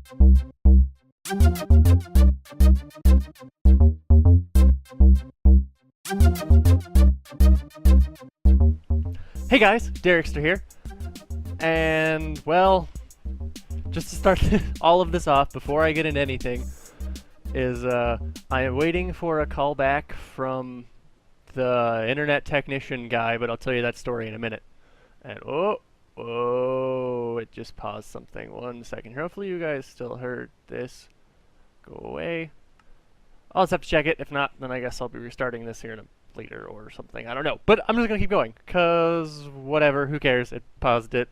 Hey guys, Derrickster here, and well, just to start all of this off before I get into anything, is I am waiting for a call back from the internet technician guy, but I'll tell you that story in a minute. And oh, it just paused something. 1 second here. Hopefully you guys still heard this. Go away. I'll just have to check it. If not, then I guess I'll be restarting this here later or something. I don't know. But I'm just going to keep going, because whatever, who cares? It paused it.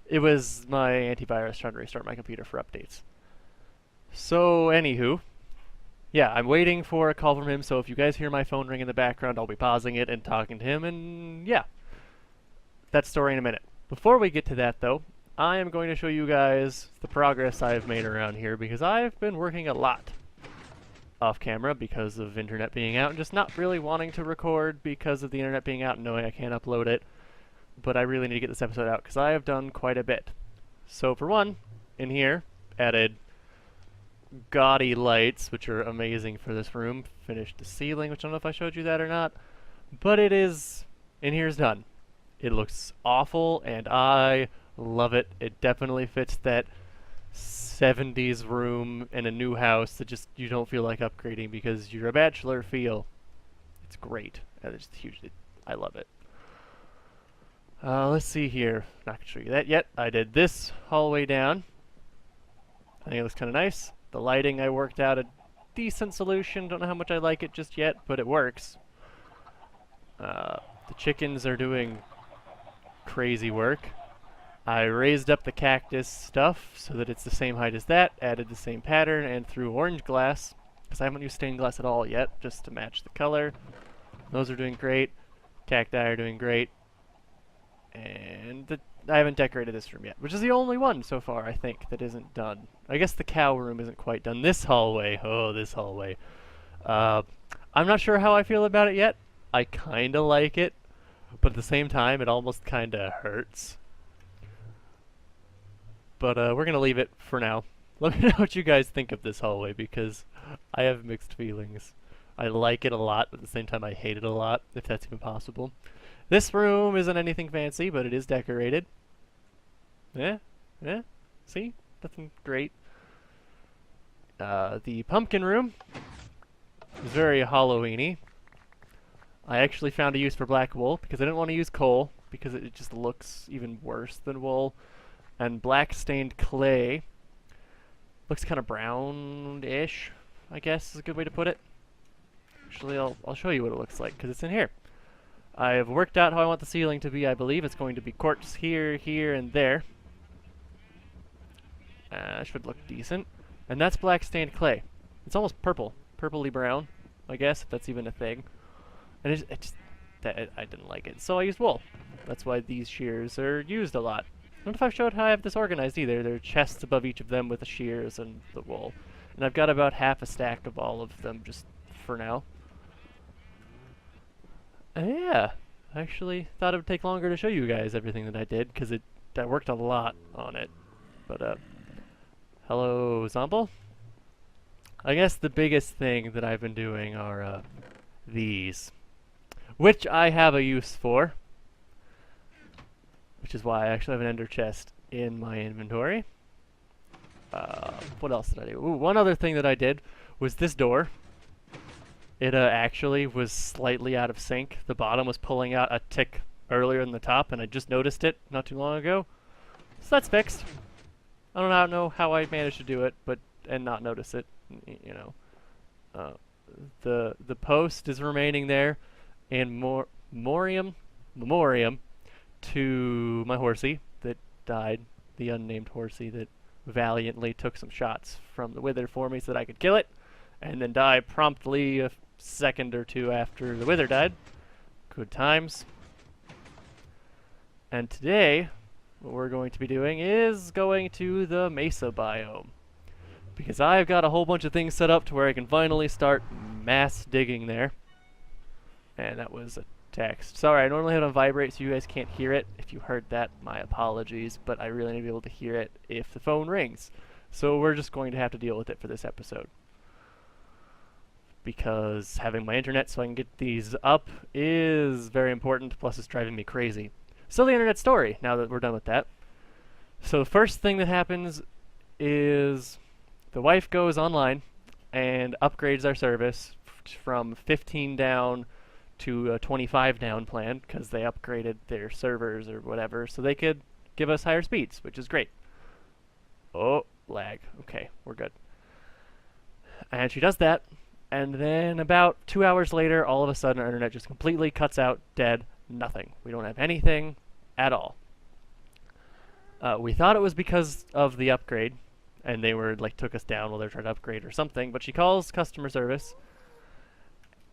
It was my antivirus trying to restart my computer for updates. So, anywho, yeah, I'm waiting for a call from him, so if you guys hear my phone ring in the background, I'll be pausing it and talking to him, and yeah, that story in a minute. Before we get to that, though, I am going to show you guys the progress I've made around here, because I've been working a lot off camera because of internet being out and just not really wanting to record because of the internet being out and knowing I can't upload it. But I really need to get this episode out because I have done quite a bit. So for one, in here, added gaudy lights, which are amazing for this room. Finished the ceiling, which I don't know if I showed you that or not. But it is, in here's done. It looks awful and I love it. It definitely fits that 70s room in a new house that just you don't feel like upgrading because you're a bachelor feel. It's great. It's huge. I love it. Let's see here. Not gonna show you that yet. I did this hallway down. I think it looks kind of nice. The lighting, I worked out a decent solution. Don't know how much I like it just yet, but it works. The chickens are doing crazy work. I raised up the cactus stuff so that it's the same height as that, added the same pattern, and threw orange glass, because I haven't used stained glass at all yet, just to match the color. Those are doing great. Cacti are doing great. And I haven't decorated this room yet, which is the only one so far, I think, that isn't done. I guess the cow room isn't quite done. This hallway, oh, this hallway. I'm not sure how I feel about it yet. I kind of like it, but at the same time, it almost kind of hurts. But we're going to leave it for now. Let me know what you guys think of this hallway, because I have mixed feelings. I like it a lot, but at the same time I hate it a lot, if that's even possible. This room isn't anything fancy, but it is decorated. Yeah, see? Nothing great. The pumpkin room is very Halloween-y. I actually found a use for black wool, because I didn't want to use coal, because it just looks even worse than wool. And black stained clay looks kind of brown-ish, I guess is a good way to put it. Actually, I'll show you what it looks like because it's in here. I have worked out how I want the ceiling to be. I believe it's going to be quartz here, here, and there. Should look decent. And that's black stained clay. It's almost purple, purpley brown, I guess, if that's even a thing. And I didn't like it, so I used wool. That's why these shears are used a lot. I don't know if I've showed how I have this organized either. There are chests above each of them with the shears and the wool. And I've got about half a stack of all of them just for now. Yeah, I actually thought it would take longer to show you guys everything that I did, because I worked a lot on it. But, hello, Zomble? I guess the biggest thing that I've been doing are, these. Which I have a use for. Which is why I actually have an ender chest in my inventory. What else did I do? Ooh, one other thing that I did was this door. It actually was slightly out of sync. The bottom was pulling out a tick earlier than the top, and I just noticed it not too long ago. So that's fixed. I don't know how I managed to do it, and not notice it. You know, the post is remaining there, and memoriam to my horsey that died, the unnamed horsey that valiantly took some shots from the wither for me so that I could kill it, and then die promptly a second or two after the wither died. Good times. And today, what we're going to be doing is going to the mesa biome, because I've got a whole bunch of things set up to where I can finally start mass digging there. And that was a text. Sorry, I normally have it on vibrate so you guys can't hear it. If you heard that, my apologies, but I really need to be able to hear it if the phone rings. So we're just going to have to deal with it for this episode. Because having my internet so I can get these up is very important, plus it's driving me crazy. So the internet story, now that we're done with that. So the first thing that happens is the wife goes online and upgrades our service from 15 down to a 25 down plan because they upgraded their servers or whatever so they could give us higher speeds, which is great. Oh, lag. Okay, we're good. And she does that. And then about 2 hours later, all of a sudden, our internet just completely cuts out, dead, nothing. We don't have anything at all. We thought it was because of the upgrade, and they were like took us down while they were trying to upgrade or something. But she calls customer service,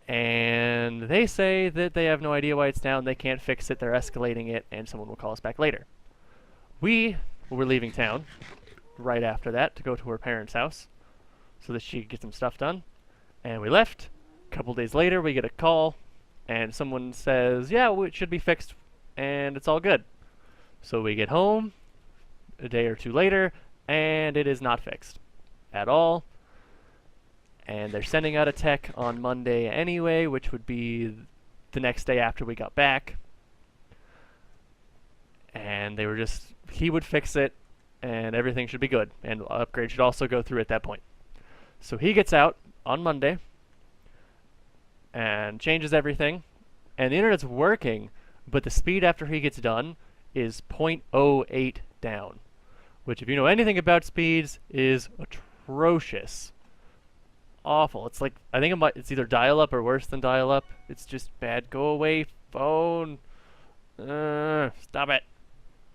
and they say that they have no idea why it's down. They can't fix it. They're escalating it, and someone will call us back later. We were leaving town right after that to go to her parents' house so that she could get some stuff done. And we left. A couple days later, we get a call, and someone says, yeah, it should be fixed, and it's all good. So we get home a day or two later, and it is not fixed at all. And they're sending out a tech on Monday anyway, which would be the next day after we got back. And they were just, he would fix it, and everything should be good. And upgrade should also go through at that point. So he gets out on Monday and changes everything, and the internet's working, but the speed after he gets done is 0.08 down, which if you know anything about speeds is atrocious. Awful. It's like, I think it's either dial-up or worse than dial-up. It's just bad. Go away, phone. Stop it.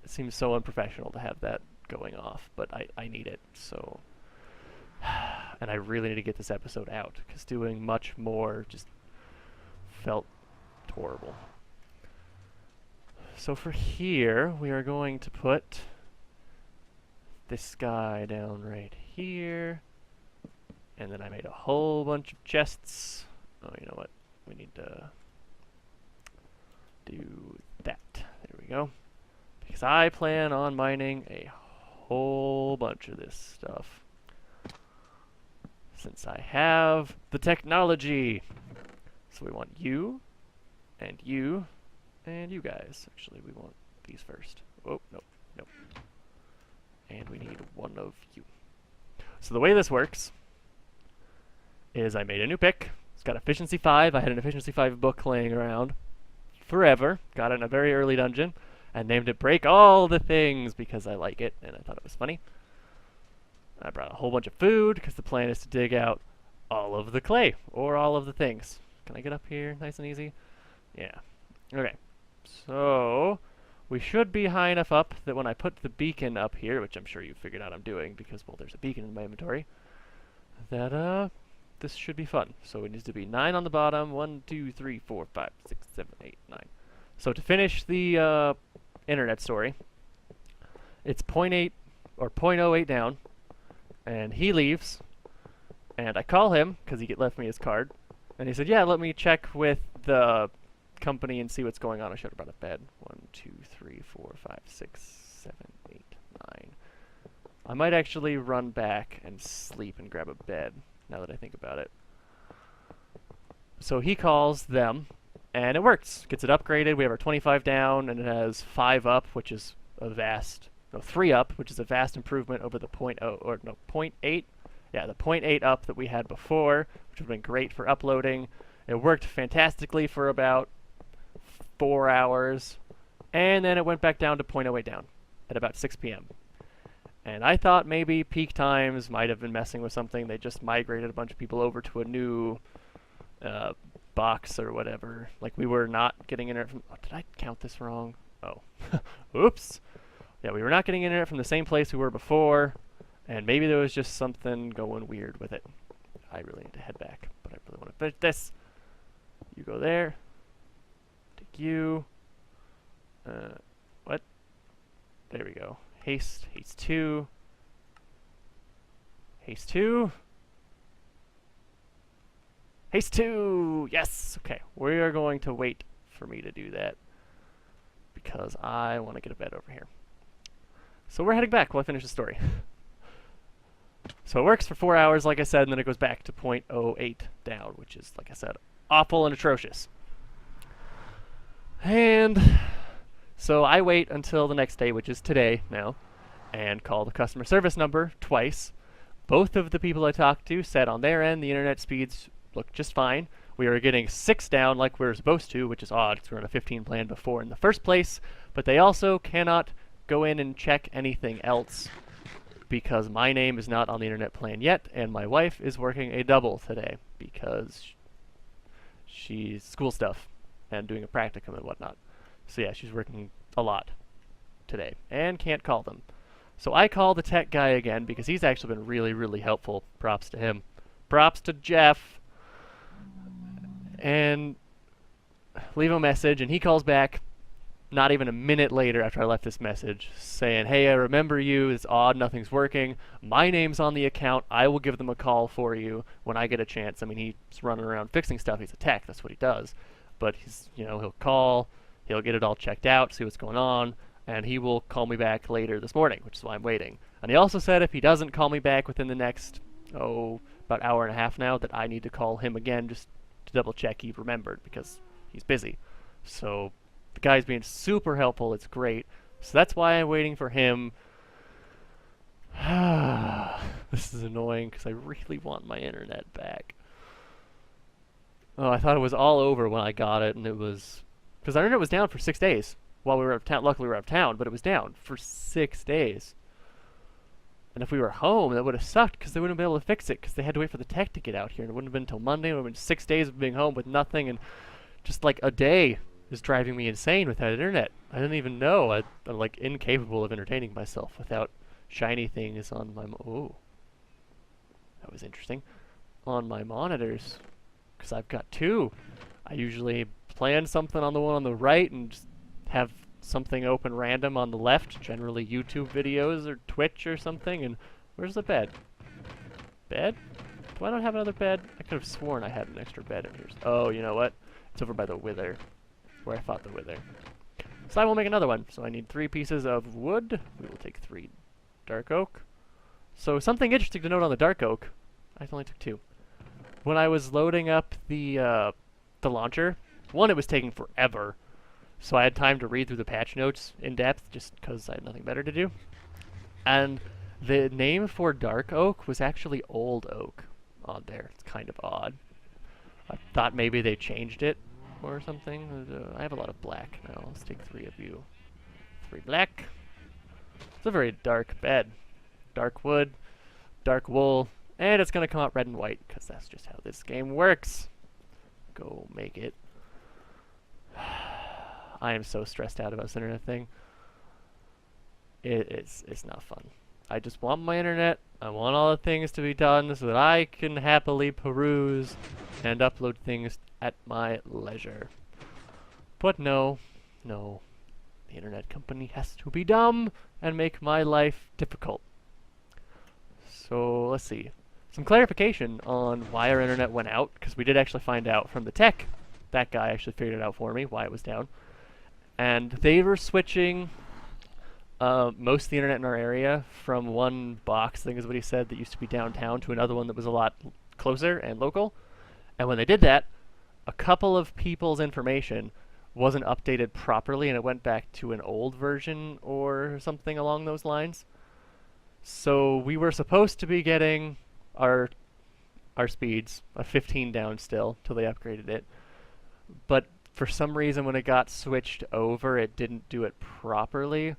It seems so unprofessional to have that going off, but I need it, so... And I really need to get this episode out, because doing much more just felt horrible. So for here, we are going to put this guy down right here. And then I made a whole bunch of chests. Oh, you know what? We need to do that. There we go. Because I plan on mining a whole bunch of this stuff. Since I have the technology. So we want you, and you, and you guys. Actually, we want these first. Oh, no, no. And we need one of you. So the way this works is I made a new pick. It's got efficiency 5. I had an efficiency 5 book laying around forever. Got it in a very early dungeon. And named it Break All the Things because I like it and I thought it was funny. I brought a whole bunch of food because the plan is to dig out all of the clay or all of the things. Can I get up here nice and easy? Yeah. Okay. So we should be high enough up that when I put the beacon up here, which I'm sure you figured out I'm doing because, well, there's a beacon in my inventory, that this should be fun. So it needs to be 9 on the bottom. 1, 2, 3, 4, 5, 6, 7, 8, 9. So to finish the internet story, it's 0.8 or 0.08 down, and he leaves, and I call him because he left me his card, and he said, yeah, let me check with the company and see what's going on. I should have brought a bed. 1, 2, 3, 4, 5, 6, 7, 8, 9. I might actually run back and sleep and grab a bed, now that I think about it. So he calls them, and it works. Gets it upgraded. We have our 25 down, and it has 5 up, which is a vast... No, 3 up, which is a vast improvement over the 0.8. Yeah, the 0.8 up that we had before, which would have been great for uploading. It worked fantastically for about 4 hours, and then it went back down to 0.08 down at about 6 p.m. And I thought maybe peak times might have been messing with something. They just migrated a bunch of people over to a new box or whatever. Like, we were not getting internet from... Oh, did I count this wrong? Oh. Oops. Yeah, we were not getting internet from the same place we were before, and maybe there was just something going weird with it. I really need to head back, but I really want to finish this. You go there. Take you. What? There we go. Haste. Haste 2. Haste 2. Haste 2! Yes! Okay, we are going to wait for me to do that because I want to get a bed over here. So we're heading back while I finish the story. So it works for 4 hours, like I said, and then it goes back to 0.08 down, which is, like I said, awful and atrocious. And so I wait until the next day, which is today now, and call the customer service number twice. Both of the people I talked to said on their end the internet speeds look just fine. We were getting 6 down like we were supposed to, which is odd because we were on a 15 plan before in the first place. But they also cannot go in and check anything else because my name is not on the internet plan yet, and my wife is working a double today because she's school stuff and doing a practicum and whatnot. So yeah, she's working a lot today and can't call them. So I call the tech guy again because he's actually been really, really helpful. Props to him. Props to Jeff. And leave a message, and he calls back not even a minute later after I left this message saying, hey, I remember you. It's odd. Nothing's working. My name's on the account. I will give them a call for you when I get a chance. I mean, he's running around fixing stuff. He's a tech. That's what he does. But he's, he'll call. He'll get it all checked out, see what's going on, and he will call me back later this morning, which is why I'm waiting. And he also said if he doesn't call me back within the next, about hour and a half now, that I need to call him again just to double check he remembered because he's busy. So the guy's being super helpful. It's great. So that's why I'm waiting for him. This is annoying because I really want my internet back. Oh, I thought it was all over when I got it, and it was... Because our internet was down for 6 days while we were out of town. Luckily, we were out of town, but it was down for 6 days. And if we were home, that would have sucked because they wouldn't have been able to fix it because they had to wait for the tech to get out here. And it wouldn't have been until Monday. It would have been 6 days of being home with nothing. And just like a day is driving me insane without internet. I didn't even know. I'm like incapable of entertaining myself without shiny things on my... Oh, that was interesting. On my monitors. Because I've got 2. I usually plan something on the one on the right and just have something open random on the left, generally YouTube videos or Twitch or something. And where's the bed? Bed? Do I not have another bed? I could have sworn I had an extra bed in here. Oh, you know what? It's over by the wither, where I fought the wither. So I will make another one. So I need 3 pieces of wood. We will take 3 dark oak. So something interesting to note on the dark oak. I only took 2. When I was loading up the launcher, one, it was taking forever, so I had time to read through the patch notes in depth just because I had nothing better to do. And the name for dark oak was actually old oak on there. It's kind of odd. I thought maybe they changed it or something. I have a lot of black now. Let's take 3 of you. 3 black. It's a very dark bed. Dark wood, dark wool. And it's going to come out red and white, because that's just how this game works. Go make it. I am so stressed out about this internet thing. It's not fun. I just want my internet. I want all the things to be done so that I can happily peruse and upload things at my leisure. But no. The internet company has to be dumb and make my life difficult. So, let's see. Some clarification on why our internet went out, because we did actually find out from the tech. That guy actually figured it out for me, why it was down. And they were switching most of the internet in our area from one box, I think is what he said, that used to be downtown, to another one that was a lot closer and local. And when they did that, a couple of people's information wasn't updated properly, and it went back to an old version or something along those lines. So we were supposed to be getting our speeds, a 15 down still, till they upgraded it. But for some reason when it got switched over, it didn't do it properly.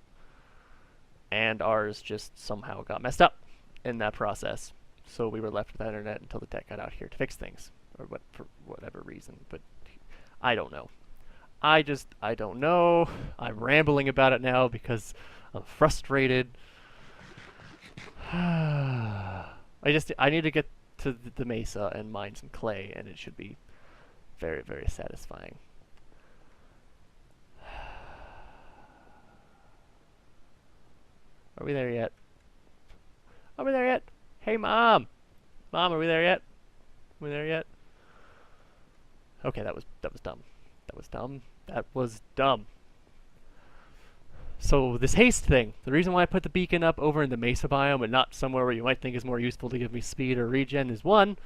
And ours just somehow got messed up in that process. So we were left without internet until the tech got out here to fix things. Or for whatever reason. But I don't know. I don't know. I'm rambling about it now because I'm frustrated. I need to get to the mesa and mine some clay, and it should be very, very satisfying. Are we there yet? Are we there yet? Hey, Mom! Mom, are we there yet? Are we there yet? Okay, that was dumb. That was dumb. That was dumb. So this haste thing, the reason why I put the beacon up over in the mesa biome and not somewhere where you might think is more useful to give me speed or regen is one,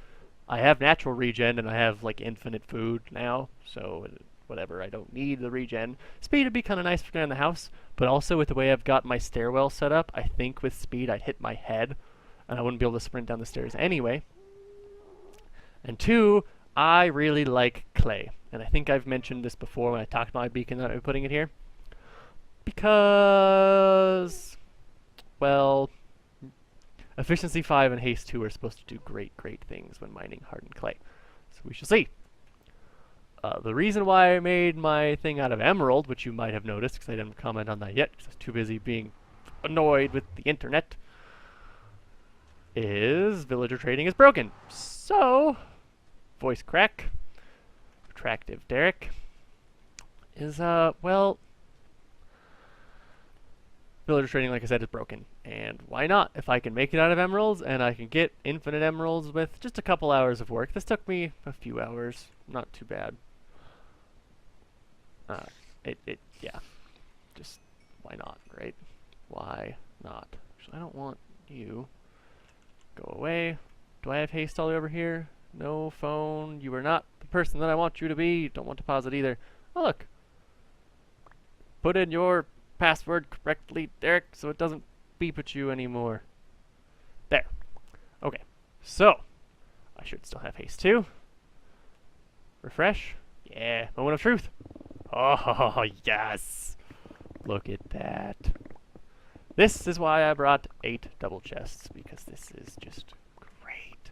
I have natural regen and I have like infinite food now, so whatever, I don't need the regen. Speed would be kind of nice for around the house, but also with the way I've got my stairwell set up, I think with speed I'd hit my head and I wouldn't be able to sprint down the stairs anyway. And two, I really like clay. And I think I've mentioned this before when I talked about my beacon that I'm putting it here. Because, well, efficiency 5 and haste 2 are supposed to do great, great things when mining hardened clay. So we shall see. The reason why I made my thing out of emerald, which you might have noticed, because I didn't comment on that yet, because I was too busy being annoyed with the internet, is villager trading is broken. So, voice crack, attractive Derek, is, well, villager trading, like I said, is broken. And why not? If I can make it out of emeralds, and I can get infinite emeralds with just a couple hours of work. This took me a few hours. Not too bad. Yeah. Just, why not, right? Why not? Actually, I don't want you. Go away. Do I have haste all the way over here? No phone. You are not the person that I want you to be. Don't want to pause it either. Oh, look. Put in your password correctly, Derek, so it doesn't beep at you anymore. There. Okay. So, I should still have haste too. Refresh. Yeah. Moment of truth. Oh, yes. Look at that. This is why I brought 8 double chests, because this is just great.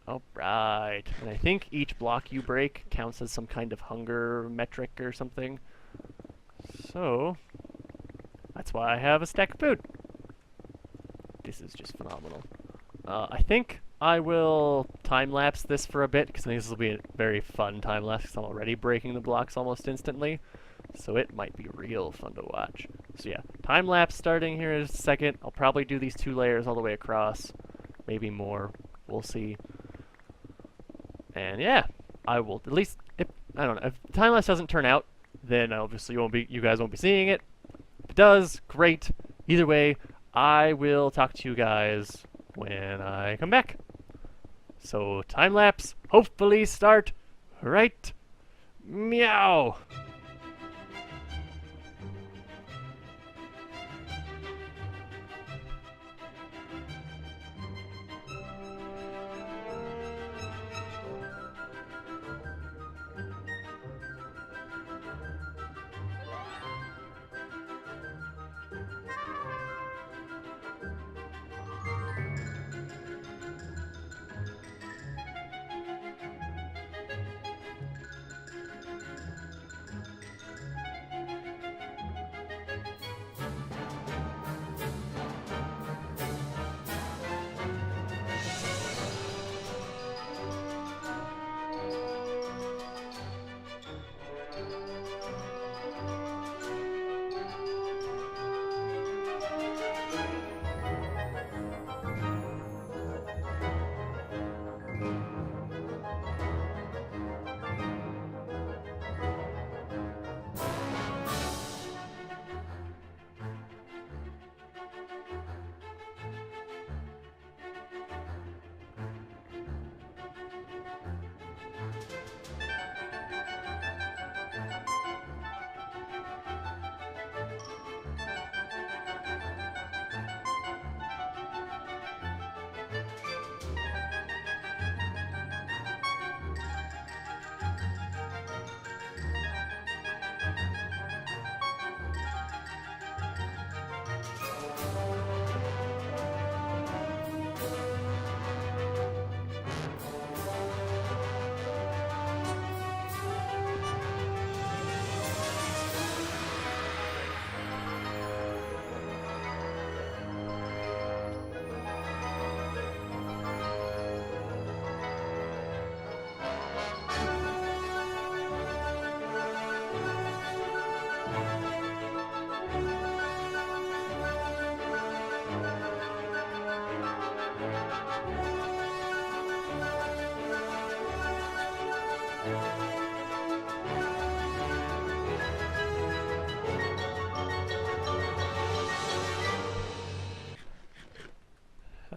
Alright. And I think each block you break counts as some kind of hunger metric or something. So, that's why I have a stack of food. This is just phenomenal. I think I will time-lapse this for a bit, because I think this will be a very fun time-lapse, because I'm already breaking the blocks almost instantly. So it might be real fun to watch. So yeah, time-lapse starting here in a second. I'll probably do these 2 layers all the way across. Maybe more. We'll see. And yeah, I will, at least, if, I don't know, if time-lapse doesn't turn out, then obviously you guys won't be seeing it. If it does, great. Either way, I will talk to you guys when I come back. So, time-lapse, hopefully start right meow.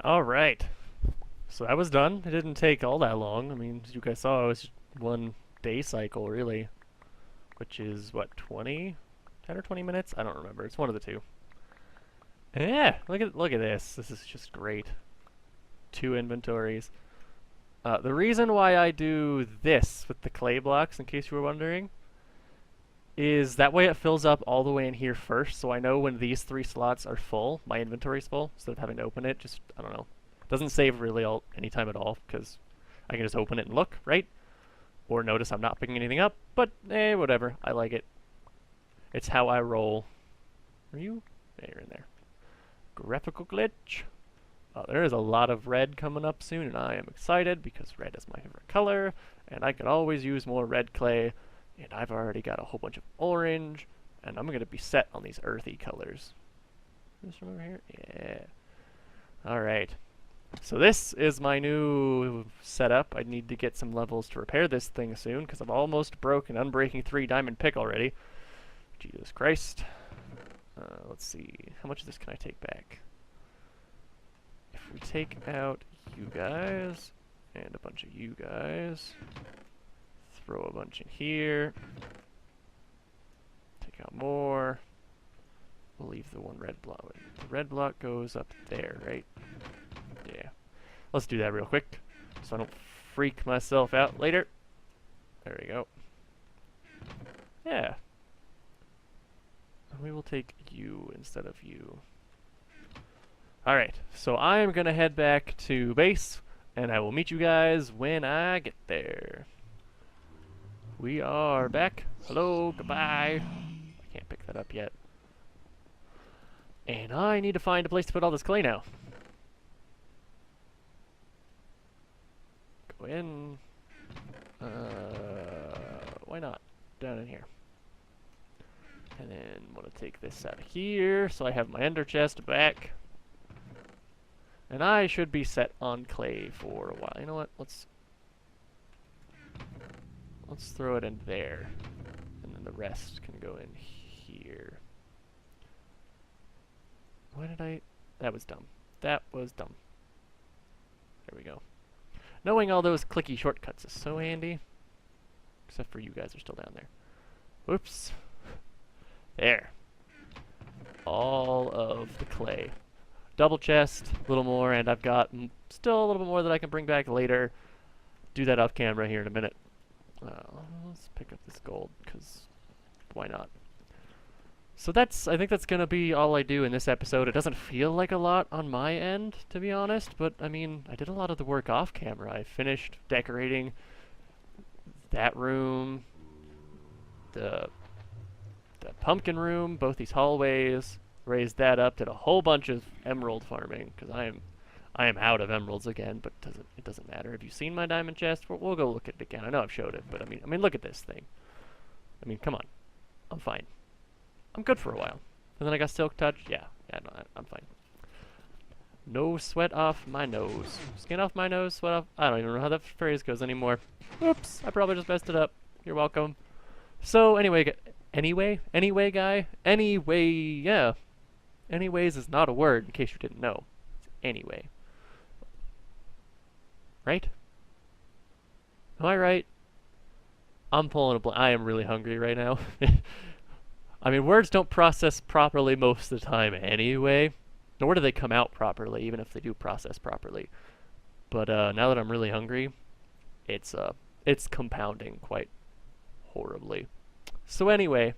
Alright. So that was done. It didn't take all that long. I mean, as you guys saw, it was one day cycle, really. Which is, what, 20? 10 or 20 minutes? I don't remember. It's one of the two. Yeah, look at this. This is just great. 2 inventories. The reason why I do this with the clay blocks, in case you were wondering, is that way it fills up all the way in here first, so I know when these 3 slots are full, my inventory's full, instead of having to open it. Just, I don't know. Doesn't save really any time at all, because I can just open it and look, right? Or notice I'm not picking anything up, but whatever. I like it. It's how I roll. Are you? Yeah, you're in there. Graphical glitch. There is a lot of red coming up soon, and I am excited because red is my favorite color, and I can always use more red clay, and I've already got a whole bunch of orange, and I'm going to be set on these earthy colors. This from over here? Yeah. Alright. So this is my new setup. I need to get some levels to repair this thing soon, because I've almost broken Unbreaking 3 diamond pick already. Jesus Christ. Let's see. How much of this can I take back? If we take out you guys, and a bunch of you guys, throw a bunch in here, take out more, we'll leave the one red block. The red block goes up there, right? Yeah. Let's do that real quick, so I don't freak myself out later. There we go. Yeah. We will take you instead of you. Alright, so I'm gonna head back to base, and I will meet you guys when I get there. We are back. Hello, goodbye. I can't pick that up yet. And I need to find a place to put all this clay now. Go in. Why not? Down in here. And then I'm gonna take this out of here, so I have my ender chest back. And I should be set on clay for a while. You know what? Let's throw it in there. And then the rest can go in here. Why did I... That was dumb. That was dumb. There we go. Knowing all those clicky shortcuts is so handy. Except for you guys are still down there. Whoops. There. All of the clay. Double chest, a little more, and I've got still a little bit more that I can bring back later. Do that off camera here in a minute. Let's pick up this gold, because why not? So I think that's going to be all I do in this episode. It doesn't feel like a lot on my end, to be honest, but I mean, I did a lot of the work off camera. I finished decorating that room, the pumpkin room, both these hallways, raised that up, did a whole bunch of emerald farming, because I am out of emeralds again, but it doesn't matter. Have you seen my diamond chest? We'll go look at it again. I know I've showed it, but I mean, look at this thing. I mean, come on. I'm fine. I'm good for a while. And then I got silk touch. Yeah, no, I'm fine. No sweat off my nose. Skin off my nose, sweat off... I don't even know how that phrase goes anymore. Oops, I probably just messed it up. You're welcome. So, anyway, guy. Anyway, yeah. Anyways is not a word, in case you didn't know. It's anyway. Right? Am I right? I'm pulling a blank. I am really hungry right now. I mean, words don't process properly most of the time anyway. Nor do they come out properly, even if they do process properly. But now that I'm really hungry, it's compounding quite horribly. So anyway,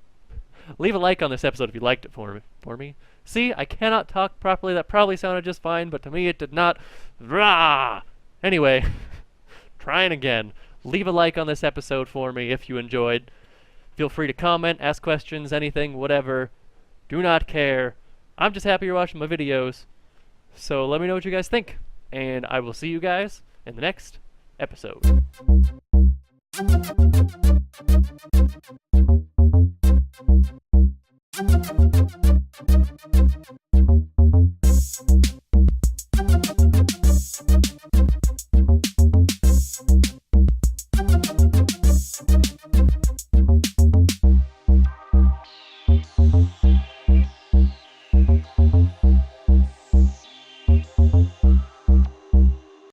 leave a like on this episode if you liked it for me. See, I cannot talk properly. That probably sounded just fine, but to me it did not. Rah! Anyway, trying again. Leave a like on this episode for me if you enjoyed. Feel free to comment, ask questions, anything, whatever. Do not care. I'm just happy you're watching my videos. So let me know what you guys think. And I will see you guys in the next episode.